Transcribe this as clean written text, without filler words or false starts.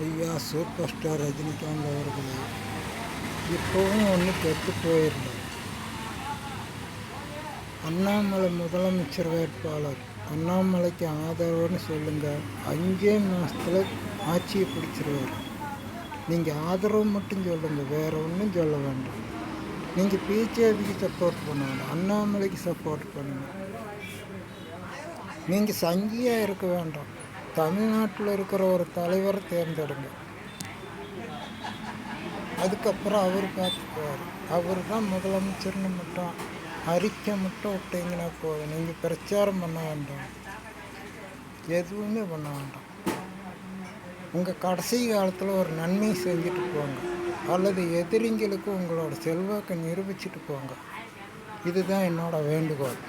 ஐயா super star Rajinikanth அவர்களே, இப்போவும் ஒன்று கெட்டு போயிடல. அண்ணாமலை முதலமைச்சர் வேட்பாளர், அண்ணாமலைக்கு ஆதரவுன்னு சொல்லுங்கள். 5 மாதத்தில் ஆட்சியை பிடிச்சிருவார். நீங்கள் ஆதரவு மட்டும் சொல்லுங்கள், வேறு ஒன்றும் சொல்ல வேண்டாம். நீங்கள் பிஜேபிக்கு சப்போர்ட் பண்ணாங்க, அண்ணாமலைக்கு சப்போர்ட் பண்ணுங்கள். நீங்கள் சங்கியாக இருக்க வேண்டாம். தமிழ்நாட்டில் இருக்கிற ஒரு தலைவரை தேர்ந்தெடுங்க. அதுக்கப்புறம் அவர் பார்த்துக்குவார். அவர் தான் முதலமைச்சர்னு மட்டும் அறிக்கை மட்டும் விட்டீங்கன்னா போதும். நீங்கள் பிரச்சாரம் பண்ண வேண்டாம், எதுவுமே பண்ண வேண்டாம். உங்கள் கடைசி காலத்தில் ஒரு நன்மை செஞ்சுட்டு போங்க, அல்லது எதிரிங்களுக்கு உங்களோட செல்வாக்கை நிரூபிச்சுட்டு போங்க. இதுதான் என்னோட வேண்டுகோள்.